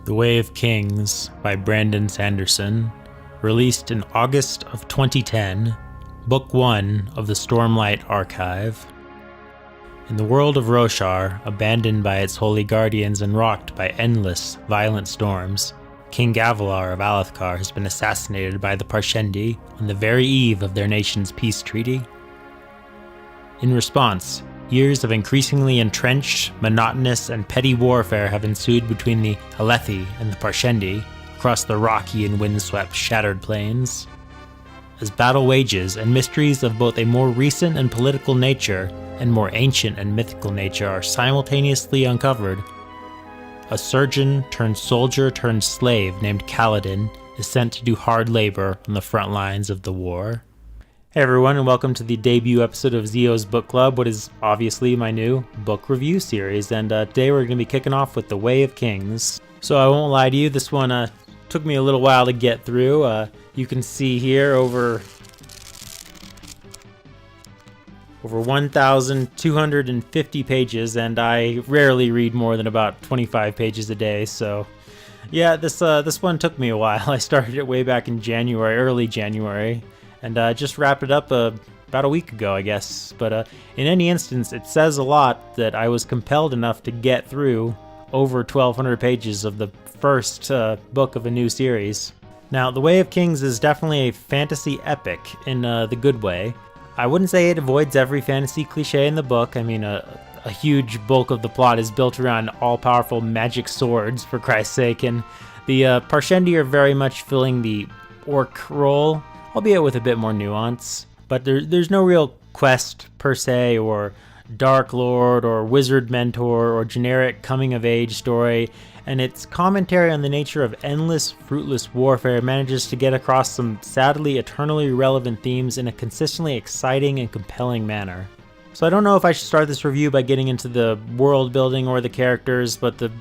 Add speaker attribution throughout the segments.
Speaker 1: The Way of Kings by Brandon Sanderson, released in August of 2010, Book 1 of the Stormlight Archive. In the world of Roshar, abandoned by its holy guardians and rocked by endless, violent storms, King Gavilar of Alethkar has been assassinated by the Parshendi on the very eve of their nation's peace treaty. In response, years of increasingly entrenched, monotonous, and petty warfare have ensued between the Alethi and the Parshendi across the rocky and windswept Shattered Plains. As battle wages and mysteries of both a more recent and political nature and more ancient and mythical nature are simultaneously uncovered, a surgeon-turned-soldier-turned-slave named Kaladin is sent to do hard labor on the front lines of the war. Hey everyone, and welcome to the debut episode of Zio's Book Club, what is obviously my new book review series, and today we're going to be kicking off with The Way of Kings. So I won't lie to you, this one took me a little while to get through. You can see here over 1,250 pages, and I rarely read more than about 25 pages a day, so yeah, this one took me a while. I started it way back in January, early January, and just wrapped it up about a week ago, I guess. But in any instance, it says a lot that I was compelled enough to get through over 1,200 pages of the first book of a new series. Now, The Way of Kings is definitely a fantasy epic in the good way. I wouldn't say it avoids every fantasy cliche in the book. I mean, a huge bulk of the plot is built around all-powerful magic swords, for Christ's sake, and the Parshendi are very much filling the orc role, albeit with a bit more nuance. But there's no real quest per se, or Dark Lord, or Wizard Mentor, or generic coming-of-age story, and its commentary on the nature of endless, fruitless warfare manages to get across some sadly eternally relevant themes in a consistently exciting and compelling manner. So I don't know if I should start this review by getting into the world building or the characters, but the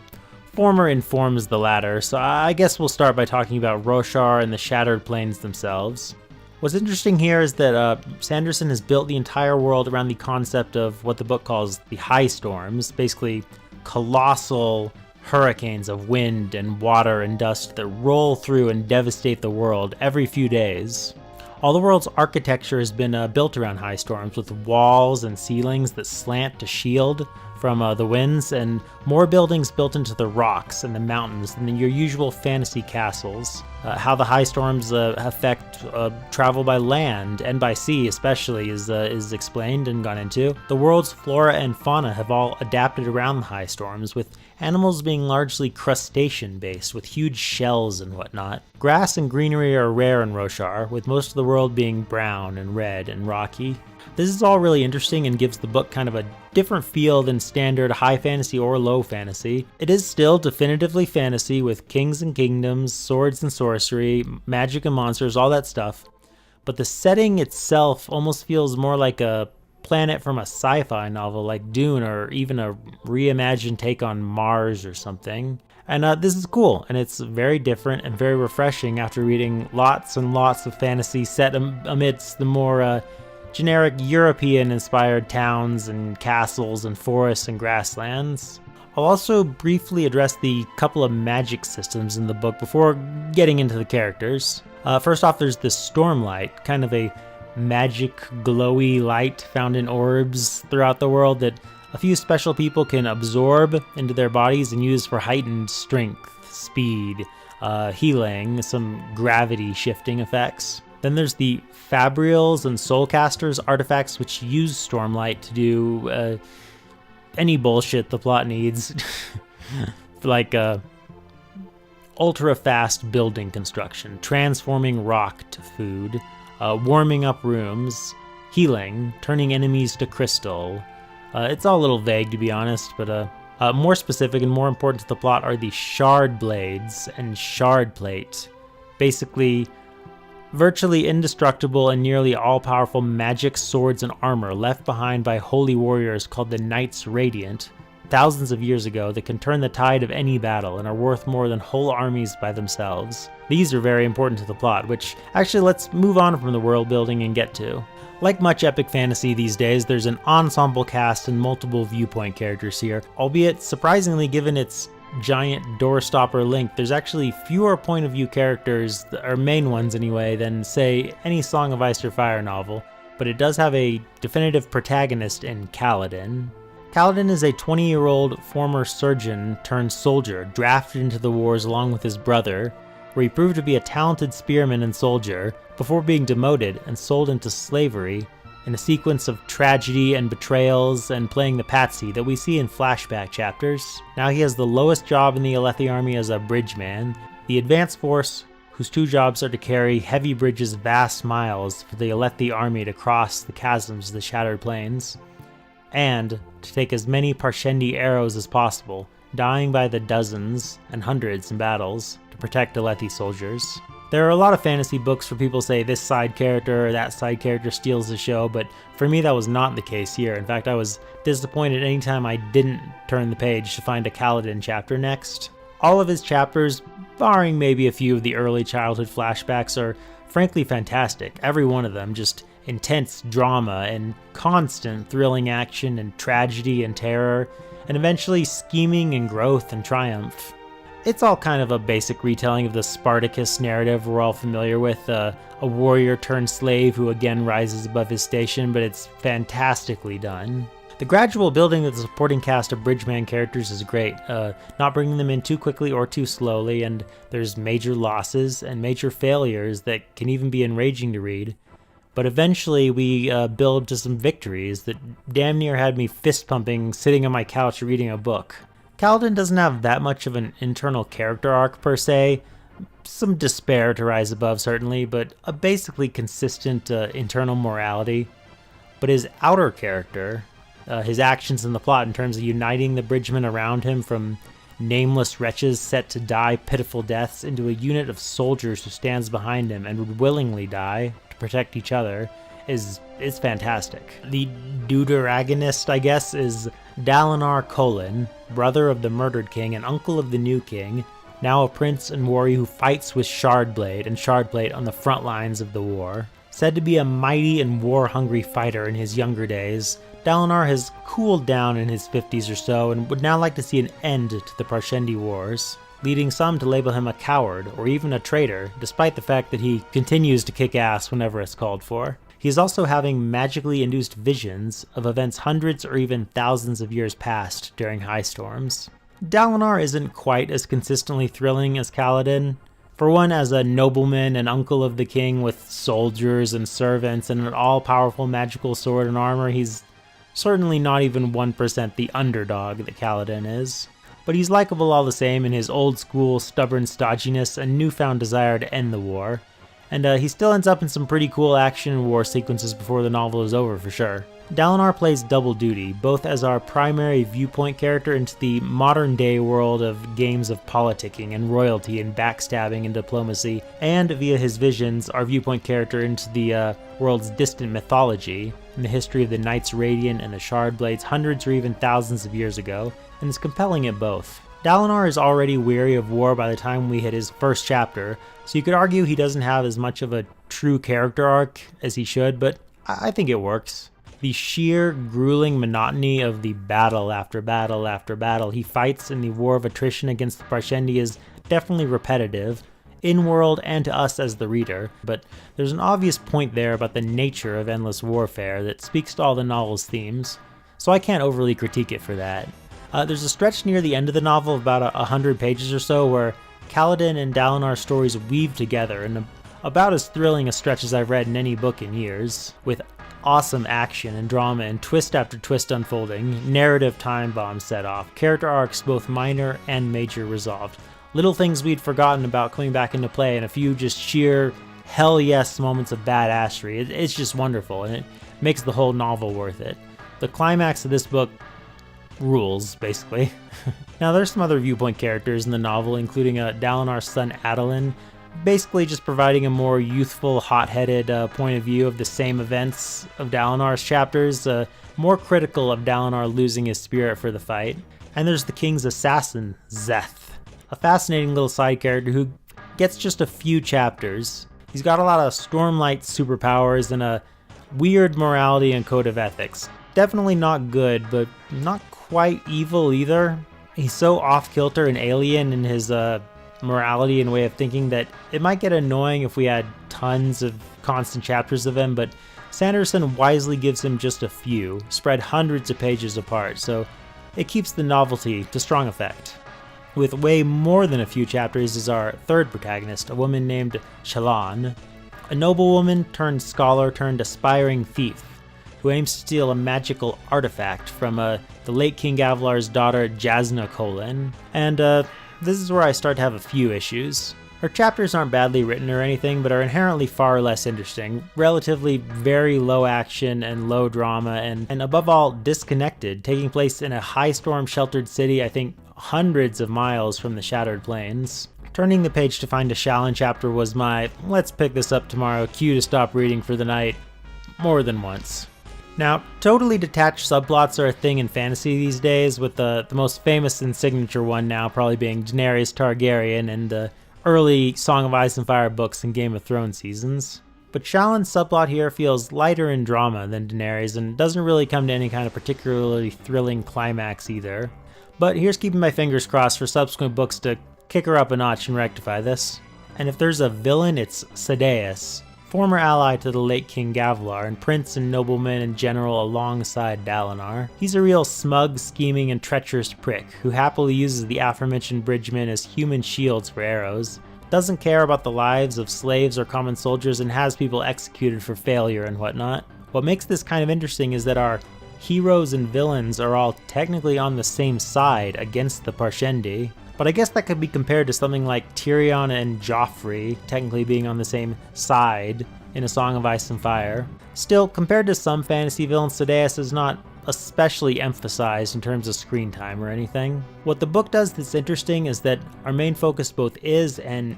Speaker 1: former informs the latter, so I guess we'll start by talking about Roshar and the Shattered Plains themselves. What's interesting here is that Sanderson has built the entire world around the concept of what the book calls the high storms, basically colossal hurricanes of wind and water and dust that roll through and devastate the world every few days. All the world's architecture has been built around high storms, with walls and ceilings that slant to shield from the winds, and more buildings built into the rocks and the mountains than your usual fantasy castles. How the high storms affect travel by land and by sea especially is explained and gone into. The world's flora and fauna have all adapted around the high storms, with animals being largely crustacean based with huge shells and whatnot. Grass and greenery are rare in Roshar, with most of the world being brown and red and rocky. This is all really interesting and gives the book kind of a different feel than standard high fantasy or low fantasy. It is still definitively fantasy with kings and kingdoms, swords and sorcery, magic and monsters, all that stuff. But the setting itself almost feels more like a planet from a sci-fi novel like Dune, or even a reimagined take on Mars or something. And this is cool, and it's very different and very refreshing after reading lots and lots of fantasy set amidst the more generic European-inspired towns and castles and forests and grasslands. I'll also briefly address the couple of magic systems in the book before getting into the characters. First off, there's the Stormlight, kind of a magic glowy light found in orbs throughout the world that a few special people can absorb into their bodies and use for heightened strength, speed, healing, some gravity shifting effects. Then there's the Fabrials and Soulcasters artifacts, which use Stormlight to do any bullshit the plot needs, like ultra-fast building construction, transforming rock to food, warming up rooms, healing, turning enemies to crystal. It's all a little vague, to be honest, but more specific and more important to the plot are the Shard Blades and Shard Plate. Basically, virtually indestructible and nearly all-powerful magic swords and armor left behind by holy warriors called the Knights Radiant thousands of years ago that can turn the tide of any battle and are worth more than whole armies by themselves. These are very important to the plot, which actually let's move on from the world building and get to. Like much epic fantasy these days, there's an ensemble cast and multiple viewpoint characters here, albeit surprisingly given its giant doorstopper Link, there's actually fewer point of view characters, or main ones anyway, than say any Song of Ice or Fire novel, but it does have a definitive protagonist in Kaladin. Kaladin is a 20-year-old former surgeon turned soldier drafted into the wars along with his brother, where he proved to be a talented spearman and soldier before being demoted and sold into slavery in a sequence of tragedy and betrayals and playing the patsy that we see in flashback chapters. Now he has the lowest job in the Alethi army as a bridgeman, the advanced force whose two jobs are to carry heavy bridges vast miles for the Alethi army to cross the chasms of the Shattered Plains, and to take as many Parshendi arrows as possible, dying by the dozens and hundreds in battles to protect Alethi soldiers. There are a lot of fantasy books where people say this side character or that side character steals the show, but for me that was not the case here. In fact, I was disappointed anytime I didn't turn the page to find a Kaladin chapter next. All of his chapters, barring maybe a few of the early childhood flashbacks, are frankly fantastic. Every one of them, just intense drama and constant thrilling action and tragedy and terror, and eventually scheming and growth and triumph. It's all kind of a basic retelling of the Spartacus narrative we're all familiar with, a warrior turned slave who again rises above his station, but it's fantastically done. The gradual building of the supporting cast of Bridgeman characters is great, not bringing them in too quickly or too slowly, and there's major losses and major failures that can even be enraging to read. But eventually we build to some victories that damn near had me fist pumping sitting on my couch reading a book. Kaladin doesn't have that much of an internal character arc per se, some despair to rise above certainly, but a basically consistent internal morality. But his outer character, his actions in the plot in terms of uniting the bridgemen around him from nameless wretches set to die pitiful deaths into a unit of soldiers who stands behind him and would willingly die to protect each other, is fantastic. The deuteragonist, I guess, is Dalinar Kholin, brother of the murdered king and uncle of the new king, now a prince and warrior who fights with Shardblade and Shardblade on the front lines of the war. Said to be a mighty and war-hungry fighter in his younger days, Dalinar has cooled down in his 50s or so and would now like to see an end to the Parshendi Wars, leading some to label him a coward or even a traitor, despite the fact that he continues to kick ass whenever it's called for. He is also having magically induced visions of events hundreds or even thousands of years past during high storms. Dalinar isn't quite as consistently thrilling as Kaladin. For one, as a nobleman and uncle of the king with soldiers and servants and an all-powerful magical sword and armor, he's certainly not even 1% the underdog that Kaladin is. But he's likable all the same in his old-school stubborn stodginess and newfound desire to end the war. And he still ends up in some pretty cool action and war sequences before the novel is over for sure. Dalinar plays double duty, both as our primary viewpoint character into the modern day world of games of politicking and royalty and backstabbing and diplomacy, and via his visions, our viewpoint character into the world's distant mythology and the history of the Knights Radiant and the Shardblades hundreds or even thousands of years ago, and is compelling at both. Dalinar is already weary of war by the time we hit his first chapter, so you could argue he doesn't have as much of a true character arc as he should, but I think it works. The sheer, grueling monotony of the battle after battle after battle he fights in the war of attrition against the Parshendi is definitely repetitive, in-world and to us as the reader, but there's an obvious point there about the nature of endless warfare that speaks to all the novel's themes, so I can't overly critique it for that. There's a stretch near the end of the novel, about 100 pages or so, where Kaladin and Dalinar's stories weave together in about as thrilling a stretch as I've read in any book in years, with awesome action and drama and twist after twist unfolding, narrative time bombs set off, character arcs both minor and major resolved, little things we'd forgotten about coming back into play, and a few just sheer hell yes moments of badassery. It's just wonderful, and it makes the whole novel worth it. The climax of this book rules, basically. Now there's some other viewpoint characters in the novel, including Dalinar's son Adolin, basically just providing a more youthful, hot-headed point of view of the same events of Dalinar's chapters, more critical of Dalinar losing his spirit for the fight. And there's the king's assassin, Szeth, a fascinating little side character who gets just a few chapters. He's got a lot of Stormlight superpowers and a weird morality and code of ethics. Definitely not good, but not quite evil either. He's so off-kilter and alien in his morality and way of thinking that it might get annoying if we had tons of constant chapters of him, but Sanderson wisely gives him just a few, spread hundreds of pages apart, so it keeps the novelty to strong effect. With way more than a few chapters is our third protagonist, a woman named Shallan, a noblewoman turned scholar turned aspiring thief, who aims to steal a magical artifact from the late King Avlar's daughter Jasna Kholin, and this is where I start to have a few issues. Her chapters aren't badly written or anything, but are inherently far less interesting, relatively very low action and low drama, and above all, disconnected, taking place in a high storm sheltered city, I think hundreds of miles from the Shattered Plains. Turning the page to find a Shallan chapter was my let's pick this up tomorrow cue to stop reading for the night more than once. Now, totally detached subplots are a thing in fantasy these days, with the most famous and signature one now probably being Daenerys Targaryen and the early Song of Ice and Fire books and Game of Thrones seasons. But Shallan's subplot here feels lighter in drama than Daenerys and doesn't really come to any kind of particularly thrilling climax either. But here's keeping my fingers crossed for subsequent books to kick her up a notch and rectify this. And if there's a villain, it's Sadeas, former ally to the late King Gavlar and prince and nobleman and general alongside Dalinar. He's a real smug, scheming, and treacherous prick who happily uses the aforementioned bridgemen as human shields for arrows, doesn't care about the lives of slaves or common soldiers, and has people executed for failure and whatnot. What makes this kind of interesting is that our heroes and villains are all technically on the same side against the Parshendi, but I guess that could be compared to something like Tyrion and Joffrey technically being on the same side in A Song of Ice and Fire. Still, compared to some fantasy villains, Sadeas is not especially emphasized in terms of screen time or anything. What the book does that's interesting is that our main focus both is and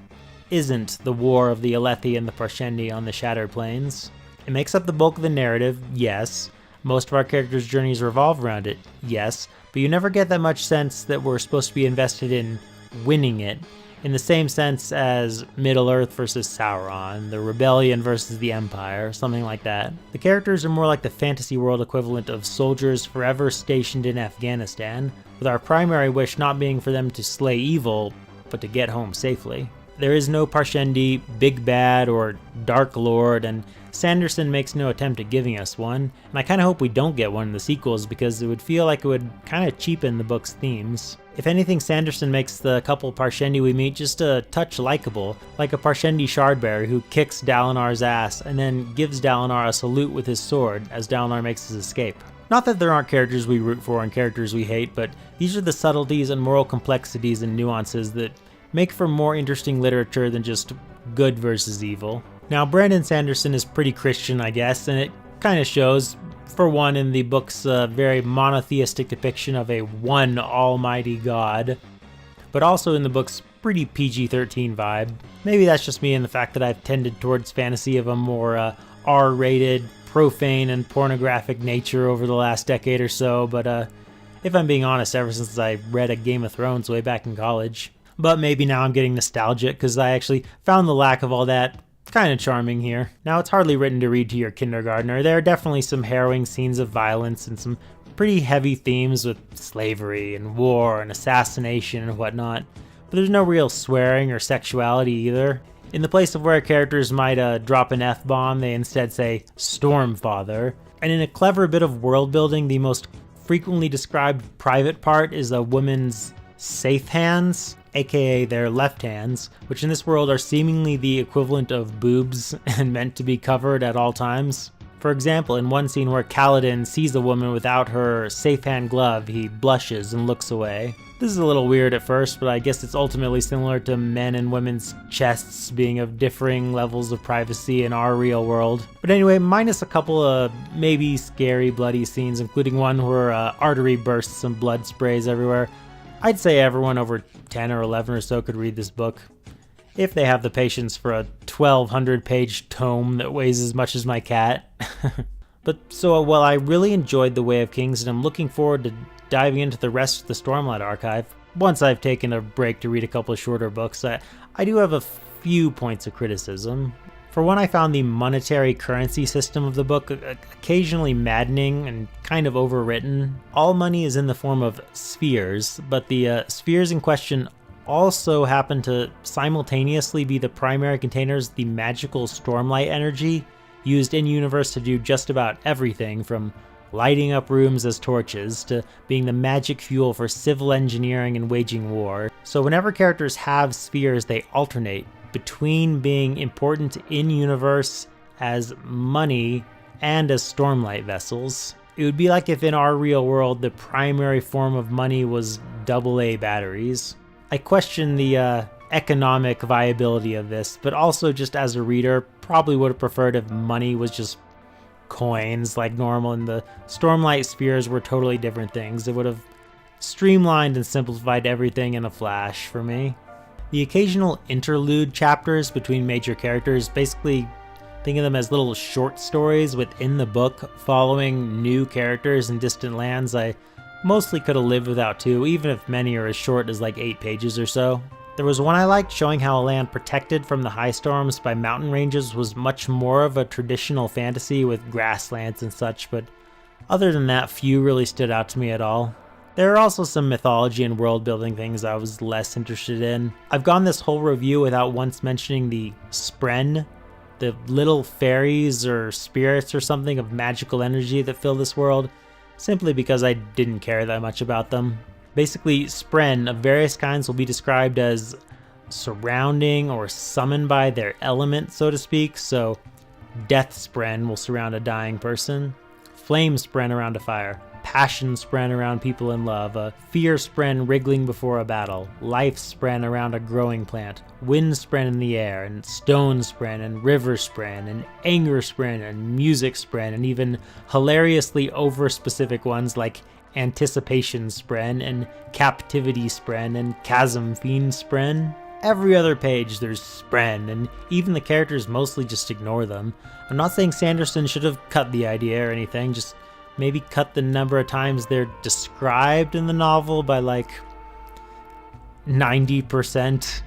Speaker 1: isn't the war of the Alethi and the Parshendi on the Shattered Plains. It makes up the bulk of the narrative, yes. Most of our characters' journeys revolve around it, yes, but you never get that much sense that we're supposed to be invested in winning it, in the same sense as Middle-earth versus Sauron, the Rebellion versus the Empire, something like that. The characters are more like the fantasy world equivalent of soldiers forever stationed in Afghanistan, with our primary wish not being for them to slay evil, but to get home safely. There is no Parshendi, Big Bad, or Dark Lord, and Sanderson makes no attempt at giving us one, and I kinda hope we don't get one in the sequels because it would feel like it would kinda cheapen the book's themes. If anything, Sanderson makes the couple Parshendi we meet just a touch likable, like a Parshendi Shardbearer who kicks Dalinar's ass and then gives Dalinar a salute with his sword as Dalinar makes his escape. Not that there aren't characters we root for and characters we hate, but these are the subtleties and moral complexities and nuances that make for more interesting literature than just good versus evil. Now, Brandon Sanderson is pretty Christian, I guess, and it kind of shows, for one, in the book's very monotheistic depiction of a one almighty god, but also in the book's pretty PG-13 vibe. Maybe that's just me and the fact that I've tended towards fantasy of a more R-rated, profane, and pornographic nature over the last decade or so, but if I'm being honest, ever since I read a Game of Thrones way back in college. But maybe now I'm getting nostalgic because I actually found the lack of all that kind of charming here. Now, it's hardly written to read to your kindergartner. There are definitely some harrowing scenes of violence and some pretty heavy themes with slavery and war and assassination and whatnot, but there's no real swearing or sexuality either. In the place of where characters might drop an F-bomb, they instead say Stormfather. And in a clever bit of world building, the most frequently described private part is a woman's safe hands, aka their left hands, which in this world are seemingly the equivalent of boobs and meant to be covered at all times. For example, in one scene where Kaladin sees a woman without her safe hand glove, he blushes and looks away. This is a little weird at first, but I guess it's ultimately similar to men and women's chests being of differing levels of privacy in our real world. But anyway, minus a couple of maybe scary bloody scenes, including one where artery bursts and blood sprays everywhere, I'd say everyone over 10 or 11 or so could read this book, if they have the patience for a 1,200-page tome that weighs as much as my cat. But so, while I really enjoyed The Way of Kings and I'm looking forward to diving into the rest of the Stormlight archive, once I've taken a break to read a couple of shorter books, I do have a few points of criticism. For one, I found the monetary currency system of the book occasionally maddening and kind of overwritten. All money is in the form of spheres, but the spheres in question also happen to simultaneously be the primary containers of the magical stormlight energy used in-universe to do just about everything, from lighting up rooms as torches to being the magic fuel for civil engineering and waging war. So whenever characters have spheres, they alternate between being important in-universe as money and as stormlight vessels. It would be like if in our real world the primary form of money was AA batteries. I question the economic viability of this, but also just as a reader, probably would have preferred if money was just coins like normal and the stormlight spheres were totally different things. It would have streamlined and simplified everything in a flash for me. The occasional interlude chapters between major characters, basically think of them as little short stories within the book following new characters in distant lands, I mostly could have lived without too, even if many are as short as like 8 pages or so. There was one I liked showing how a land protected from the high storms by mountain ranges was much more of a traditional fantasy with grasslands and such, but other than that, few really stood out to me at all. There are also some mythology and world building things I was less interested in. I've gone this whole review without once mentioning the Spren, the little fairies or spirits or something of magical energy that fill this world, simply because I didn't care that much about them. Basically, Spren of various kinds will be described as surrounding or summoned by their element, so to speak. So, Death Spren will surround a dying person, Flame Spren around a fire, Passion Spren around people in love, a Fear Spren wriggling before a battle, Life Spren around a growing plant, Wind Spren in the air, and Stone Spren, and River Spren, and Anger Spren, and Music Spren, and even hilariously over-specific ones like Anticipation Spren, and Captivity Spren, and Chasm Fiend Spren. Every other page there's Spren, and even the characters mostly just ignore them. I'm not saying Sanderson should have cut the idea or anything, just maybe cut the number of times they're described in the novel by like 90%.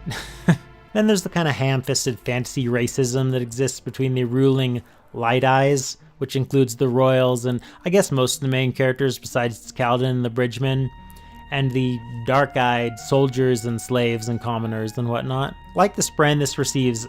Speaker 1: Then there's the kind of ham-fisted fantasy racism that exists between the ruling Light Eyes, which includes the royals and I guess most of the main characters besides Kaladin and the Bridgemen, and the dark-eyed soldiers and slaves and commoners and whatnot. Like the Spren, this receives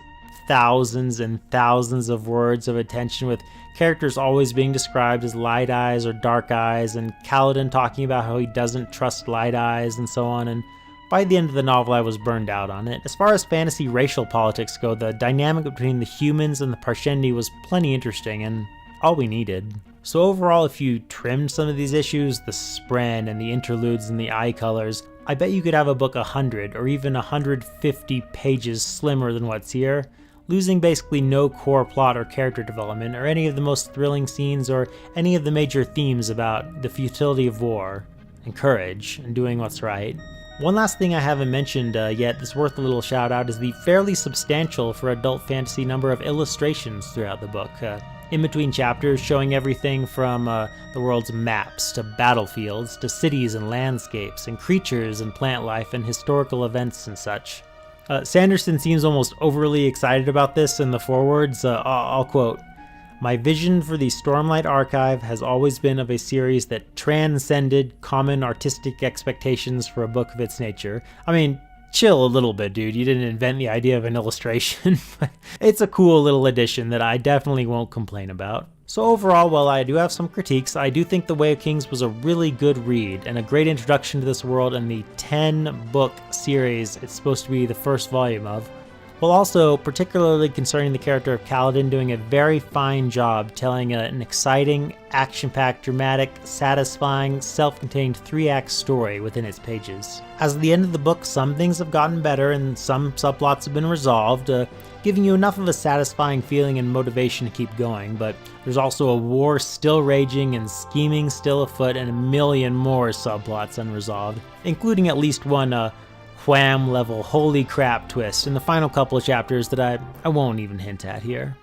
Speaker 1: thousands and thousands of words of attention, with characters always being described as Light Eyes or Dark Eyes, and Kaladin talking about how he doesn't trust Light Eyes and so on, and by the end of the novel I was burned out on it. As far as fantasy racial politics go, the dynamic between the humans and the Parshendi was plenty interesting, and all we needed. So overall, if you trimmed some of these issues, the Spren and the interludes and the eye colors, I bet you could have a book 100 or even 150 pages slimmer than what's here, losing basically no core plot or character development or any of the most thrilling scenes or any of the major themes about the futility of war and courage and doing what's right. One last thing I haven't mentioned yet that's worth a little shout out is the fairly substantial for adult fantasy number of illustrations throughout the book. In between chapters, showing everything from the world's maps to battlefields to cities and landscapes and creatures and plant life and historical events and such. Sanderson seems almost overly excited about this in the forewords. I'll quote, "My vision for the Stormlight Archive has always been of a series that transcended common artistic expectations for a book of its nature." I mean, chill a little bit, dude. You didn't invent the idea of an illustration, but it's a cool little addition that I definitely won't complain about. So overall, while I do have some critiques, I do think The Way of Kings was a really good read and a great introduction to this world and the 10-book series it's supposed to be the first volume of, while also particularly concerning the character of Kaladin doing a very fine job telling an exciting, action-packed, dramatic, satisfying, self-contained 3-act story within its pages. As of the end of the book, some things have gotten better and some subplots have been resolved, giving you enough of a satisfying feeling and motivation to keep going, but there's also a war still raging and scheming still afoot and a million more subplots unresolved, including at least one wham level holy crap twist in the final couple of chapters that I won't even hint at here.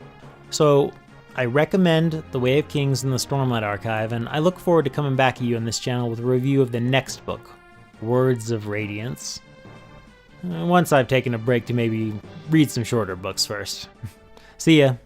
Speaker 1: So I recommend The Way of Kings and the Stormlight Archive, and I look forward to coming back at you on this channel with a review of the next book, Words of Radiance. Once I've taken a break to maybe read some shorter books first. See ya.